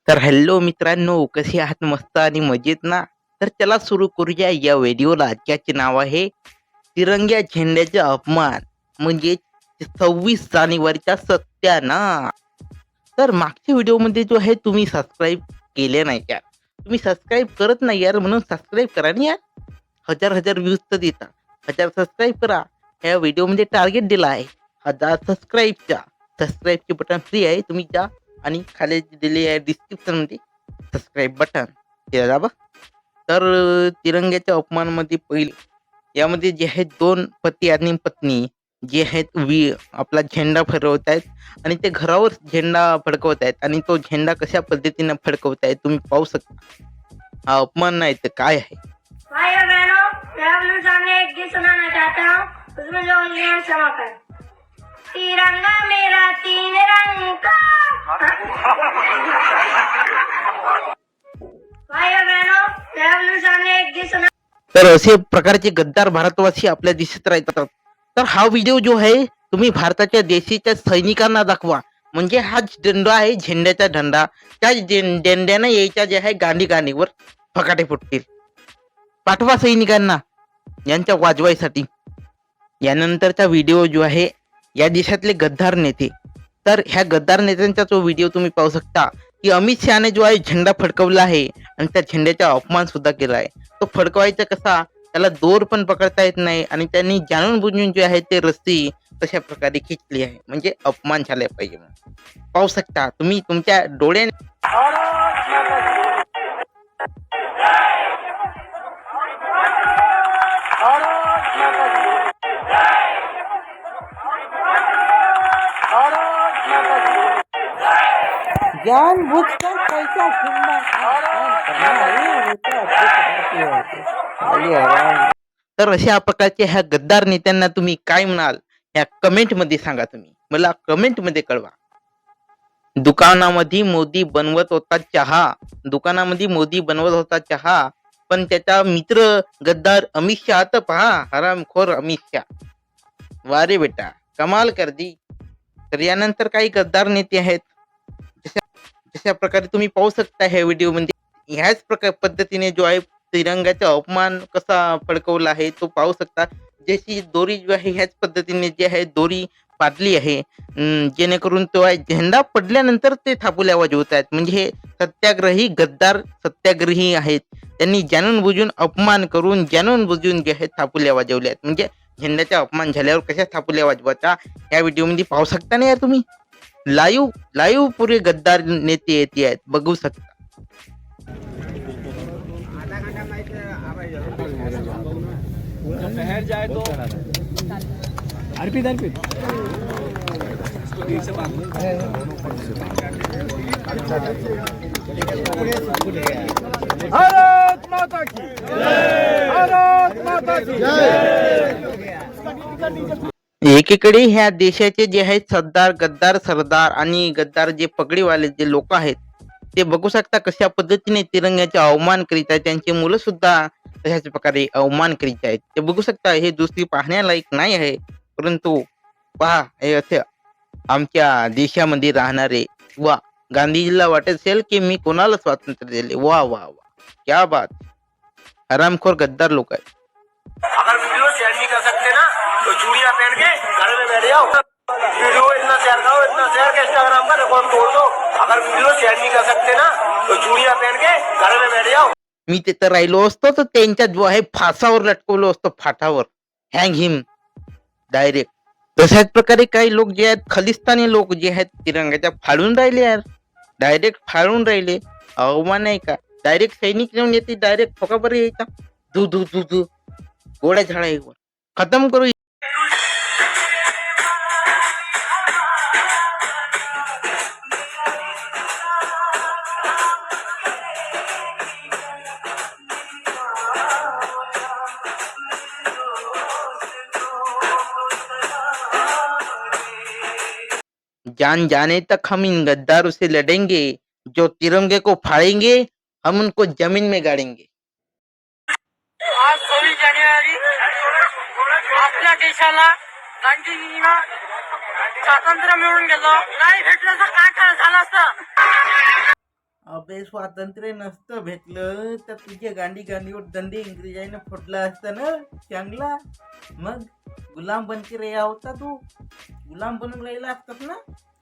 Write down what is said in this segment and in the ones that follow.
तर हॅलो मित्रांनो, कसे आहात? मस्त आणि मजेत ना? तर चला सुरू करूया या व्हिडिओला. ज्याचे नाव आहे तिरंग्या झेंड्याचा अपमान म्हणजे 26 जानेवारीचा सत्यानाश. तर मागच्या व्हिडिओमध्ये जो आहे तुम्ही सबस्क्राईब केले नाही यार. तुम्ही सबस्क्राईब करत नाही यार, म्हणून सबस्क्राईब करा ना यार. हजार हजार व्ह्यूज तर देता. 1000 सबस्क्राईब करा. ह्या व्हिडिओमध्ये टार्गेट दिला आहे 1000 सबस्क्राईबचा. सबस्क्राईबचे बटन फ्री आहे. तुम्ही जा आणि खाली दिलेली आहे डिस्क्रिप्शनमध्ये सबस्क्राईब बटन ते दाबा. तर तिरंग्याच्या अपमानामध्ये पहिले यामध्ये जे आहेत 2 पती आणि पत्नी जे आहेत आपला झेंडा फडकवत आहेत आणि ते घरावर झेंडा फडकवत आहेत आणि तो झेंडा कशा पद्धतीने फडकवत आहेत तुम्ही पाहू शकता. हा अपमान नाही तर काय आहे. भाई और बहनों, मैं आप लोगों के सामने एक गीत सुनाना चाहता हूँ। उसमें जो उंगलियां समाकर तिरंगा मेरा 3 रंग का। भाई और बहनों, मैं आप लोगों के सामने एक गीत सुना। तर असे प्रकारचे गद्दार भारतवासी आपल्या दिसत राहतात. तर हा व्हिडिओ जो आहे तुम्ही भारताच्या देशीच्या सैनिकांना दाखवा. म्हणजे हा झेंडा आहे, झेंड्याचा झेंडा. त्या झेंड्याने यायच्या जे आहे गांडीवर फकाटे फुटतील. पाठवा सैनिकांना यांच्या वाजवायसाठी. यानंतरचा व्हिडिओ जो आहे या देशातले गद्दार नेते. तर ह्या गद्दार नेत्यांचा जो व्हिडिओ तुम्ही पाहू शकता की अमित शहाने जो आहे झेंडा फडकवला आहे आणि त्या झेंड्याचा अपमान सुद्धा केला आहे. तो फडकवायचा कसा, त्याला दोर पण पकडता येत नाही आणि त्यांनी जाणून बुजून जे आहे ते रस्सी तशा प्रकारे खिचली आहे. म्हणजे अपमान झाला पाहिजे म्हणून. पाहू शकता तुम्ही तुमच्या डोळ्याने. जानबूझकर पैसा तर अशा प्रकारच्या ह्या गद्दार नेत्यांना तुम्ही काय म्हणाल ह्या कमेंट मध्ये सांगा. तुम्ही मला कमेंट मध्ये कळवा. दुकानामध्ये मोदी बनवत होता चहा. दुकानामध्ये मोदी बनवत होता चहा, पण त्याचा मित्र गद्दार अमित शहा तर पहा, हरामखोर अमित शहा. वा रे बेटा, कमाल कर दी. तर यानंतर काही गद्दार नेते आहेत. जशा प्रकारे तुम्ही पाहू शकता ह्या व्हिडिओमध्ये ह्याच पद्धतीने जो आहे तिरंगाचा अपमान कसा फडकवला आहे तो पाहू शकता. जशी दोरी जो आहे ह्याच पद्धतीने जी आहे दोरी बांधली आहे, जेणेकरून तो आहे झेंडा पडल्यानंतर ते थापुल्या वाजवत आहेत. म्हणजे हे सत्याग्रही गद्दार सत्याग्रही आहेत. त्यांनी जाणून बुजून अपमान करून जाणून बुजून जे आहे थापुल्या वाजवल्या आहेत. म्हणजे झेंड्याचा अपमान झाल्यावर कशा थापुल्या वाजवायचा या व्हिडिओमध्ये पाहू शकता ना यार तुम्ही. लाईव्ह पुरे गद्दार नेते येते आहेत, बघू शकता. भारत माता की जय, भारत माता की जय. एकीकडे ह्या देशाचे जे आहेत सरदार आणि गद्दार जे पगडीवाले जे लोक आहेत ते बघू शकता कशा पद्धतीने तिरंग्याचे अवमान करीत आहेत. त्यांची मुलं सुद्धा तशाच प्रकारे अवमान करीत आहेत. ते बघू शकता. हे दुसरी पाहण्यालायक नाही आहे, परंतु पहा हे असे आमच्या देशामध्ये राहणारे. वा, गांधीजीला वाटत असेल की मी कोणाला स्वातंत्र्य दिले. वा वा वा, क्या बात. हरामखोर गद्दार लोक आहेत. अगर वीडियो शेयर नहीं कर सकते ना तो चूड़ियां पहन के घर में बैठ जाओ. वीडियो इतना शेयर करो, इतना शेयर के इंस्टाग्राम का रिकॉर्ड तोड़ दो. अगर वीडियो शेयर नहीं कर सकते ना तो चूड़ियां पहन के घर में बैठ जाओ. मी तिथं राहिलो असतो तर त्यांच्या जो आहे फासावर लटकवलो असतो, फाटावर. हँग हिम डायरेक्ट. तशाच प्रकारे काही लोक जे आहेत खलिस्तानी लोक जे आहेत तिरंगाच्या फाडून राहिले यार. डायरेक्ट फाडून राहिले. अवमान आहे का? डायरेक्ट सैनिक येऊन येते, डायरेक्ट फोकावर यायचा. धू धू धू धू गोळ्या झाडावर खतम करू. जान जाने तक हम इन गद्दारों से लड़ेंगे. जो तिरंगे को फाड़ेंगे हम उनको जमीन में गाड़ेंगे. आज 26 जानेवारी आपल्या देशाला गांधीजींना स्वातंत्र्य मिळून गेलं. नाही भेटलं तर काय झालं असतं. अबे स्वातंत्र्य नसतं भेटलं तर तुझ्या गांडीवर दंडे इंग्रजांना फोडला असता ना चांगला. मग गुलाम बनके रे होता तू, गुलाम बनून राहिला असतात ना.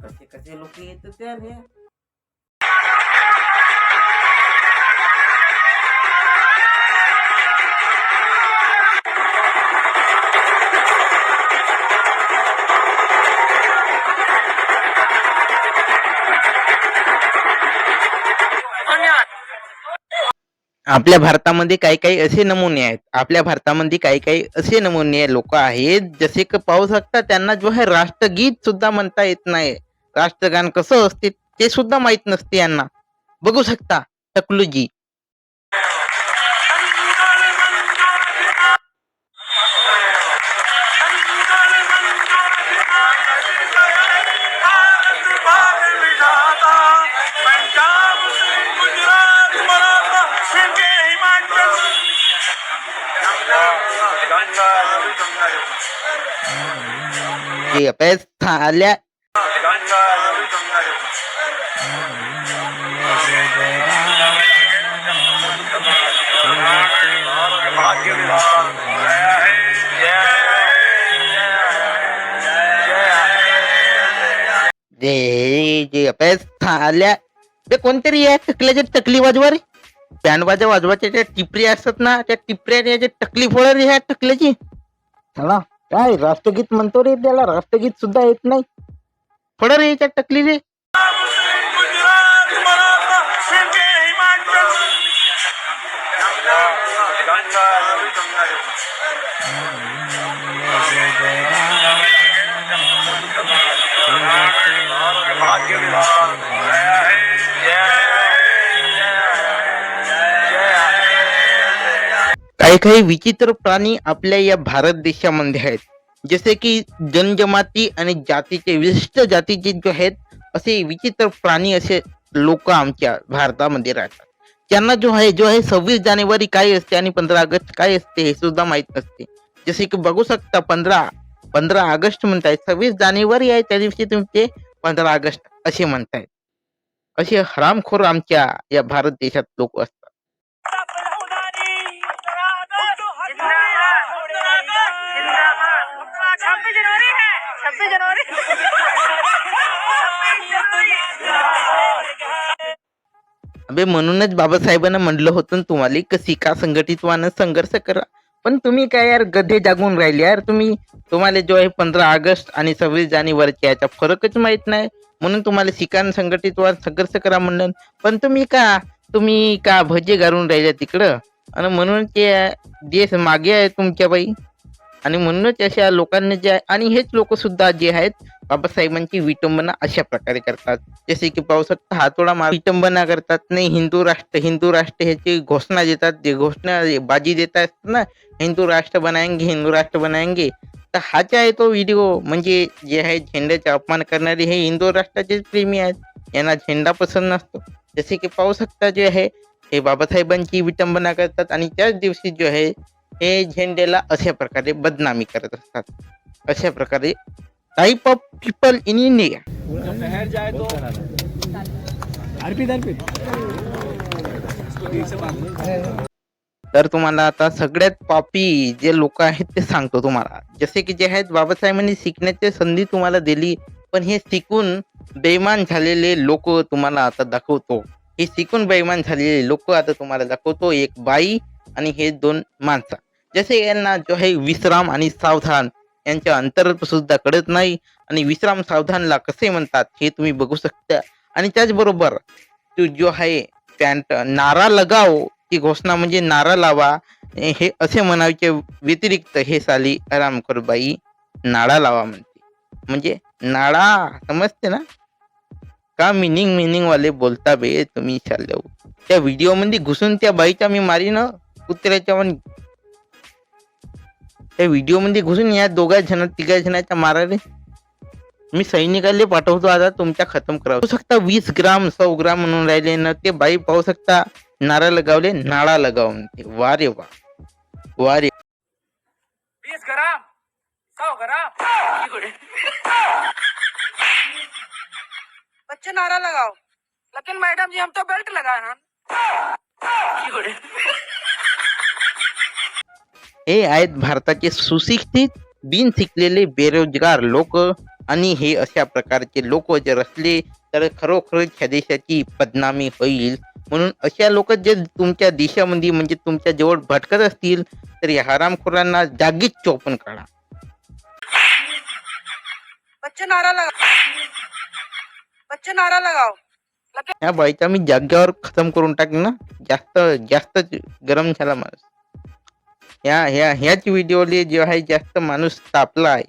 कसे कसे लोक येत त्या रे. आपल्या भारतामध्ये काही काही असे नमुने आहेत, आपल्या भारतामध्ये काही काही असे नमुने लोक आहेत जसे की पाहू शकता त्यांना जो आहे राष्ट्रगीत सुद्धा म्हणता येत नाही. राष्ट्रगान कसं असते ते सुद्धा माहित नसते यांना. बघू शकता टकलूजी. जे अभ्यास झाल्या जे अभ्यास झाल्या ते कोणतरी या टकल्याच्या टकली वाजवा रे. बँड वाजा वाजवायच्या त्या टिपऱ्या असतात ना, त्या टिपऱ्या जे टकली फोड रे ह्या टकल्याची. चला काय राष्ट्रगीत म्हणतो रे, त्याला राष्ट्रगीत सुद्धा येत नाही. फोड रे याच्या टकली रे. काही काही विचित्र प्राणी आपल्या या भारत देशामध्ये आहेत, जसे की जनजमाती आणि जातीचे विशिष्ट जातीचे जे आहेत असे विचित्र प्राणी, असे लोक आमच्या भारतामध्ये राहतात. त्यांना जो आहे 26 जानेवारी काय असते आणि 15 ऑगस्ट काय असते हे सुद्धा माहित नसते. जसे की बघू शकता 15 ऑगस्ट म्हणतायत, 26 जानेवारी आहे त्या दिवशी तुम्ही ते 15 ऑगस्ट असे म्हणतायत. असे हरामखोर आमच्या या भारत देशात लोक असतात. छब्बीस जनवरी है, 26 जनवरी. अबे म्हणूनच बाबासाहेबांना म्हणलं होतं ना तुम्हाला कशी का संघटित व्हानं संघर्ष करा. पण तुम्ही काय यार गधे जागून राहिले यार. तुम्हाला जो आहे 15 ऑगस्ट आणि 26 जानेवारीच्या याचा फरकच माहित नाही, म्हणून तुम्हाला शिकान संघटित व्हा संघर्ष करा म्हणलं. पण तुम्ही का भजे घालून राहिले तिकडं, आणि म्हणून ते देश मागे आहे तुमच्या बाई. आणि म्हणूनच अशा लोकांना जे आहे, आणि हेच लोक सुद्धा जे आहेत बाबासाहेबांची विटंबना अशा प्रकारे करतात. जसे की पाहू शकता हातोडा मार विटंबना करतात. नाही हिंदू राष्ट्र ह्याची घोषणा देतात, जे घोषणा बाजी देतात ना, हिंदू राष्ट्र बनाएंगे. तर हा जे आहे तो व्हिडिओ म्हणजे जे आहे झेंड्याचा अपमान करणारे हे हिंदू राष्ट्राचेच प्रेमी आहेत, यांना झेंडा पसंत नसतो. जसे की पाहू शकता जे आहे हे बाबासाहेबांची विटंबना करतात आणि त्याच दिवशी जो आहे हे झेंड्याला अशा प्रकारे बदनामी करत असतात. अशा प्रकारे type of people in India. शहर जाए तो अर्पित तर तुम्हाला आता सगळ्यात पापी जे लोक आहेत ते सांगतो तुम्हाला. जसे की जे आहेत बाबासाहेबांनी शिकण्याची संधी तुम्हाला दिली, पण हे शिकून बेईमान झालेले लोक तुम्हाला आता दाखवतो. हे शिकून बेईमान झालेले लोक आता तुम्हाला दाखवतो. एक बाई आणि हे 2 माणसं. जसे यांना जो आहे विश्राम आणि सावधान यांच्या अंतर सुद्धा कळत नाही, आणि विश्राम सावधानला कसे म्हणतात हे तुम्ही बघू शकता. आणि त्याचबरोबर तो जो आहे पॅन्ट नारा लगाव ती घोषणा म्हणजे नारा लावा हे असे म्हणायचे व्यतिरिक्त हे साली आरामखोर बाई नाडा लावा म्हणते. म्हणजे नाडा समजते ना का, मिनिंग वाले बोलता बे तुम्ही. चाललो त्या व्हिडिओ मध्ये घुसून त्या बाईच्या मी मारीन कुत्र्याच्या पण. त्या व्हिडिओ मध्ये घुसून या तिघा जणांच्या मारायला मी सैनिकांना पाठवतो आता तुमच्या खतम करा. पाहू शकता 20 ग्राम 100 ग्राम म्हणून राहिले ना ते बाई. पाहू शकता नारा लगावले नाडा लगाव म्हणते. वा रे वा रे. 20 ग्राम 100 ग्राम बच्चे नारा लगाओ. लेकिन मैडम जी हम तो बेल्ट लगाए हैं हे आहेत भारताचे सुशिक्षित बिन शिकलेले बेरोजगार लोक आणि हे अशा प्रकारचे लोक जर असले तर खरोखर ह्या देशाची बदनामी होईल. म्हणून अशा लोक जे तुमच्या देशामध्ये म्हणजे तुमच्या जवळ भटकत असतील तर या हरामखोरांना जागीच चोपण काढा. बच्चे नारा लगाओ या बाईचा मी जाग्यावर खतम करून टाक ना. जास्त गरम झाला माणूस. ह्याच व्हिडिओले जे आहे जास्त माणूस तापला आहे.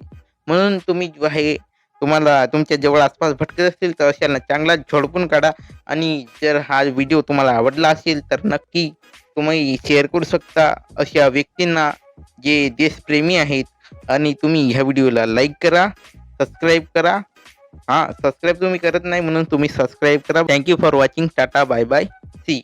म्हणून तुम्ही जो आहे तुम्हाला तुमच्या जवळ आसपास भटकत असतील तर अशांना चांगला झोडपून काढा. आणि जर हा व्हिडिओ तुम्हाला आवडला असेल तर नक्की तुम्ही शेअर करू शकता अशा व्यक्तींना जे देशप्रेमी आहेत. आणि तुम्ही ह्या व्हिडिओला लाईक करा, सबस्क्राईब करा. सबस्क्राईब तुम्ही करत नाही म्हणून तुम्ही सबस्क्राईब करा. Thank you for watching. Tata bye bye. C.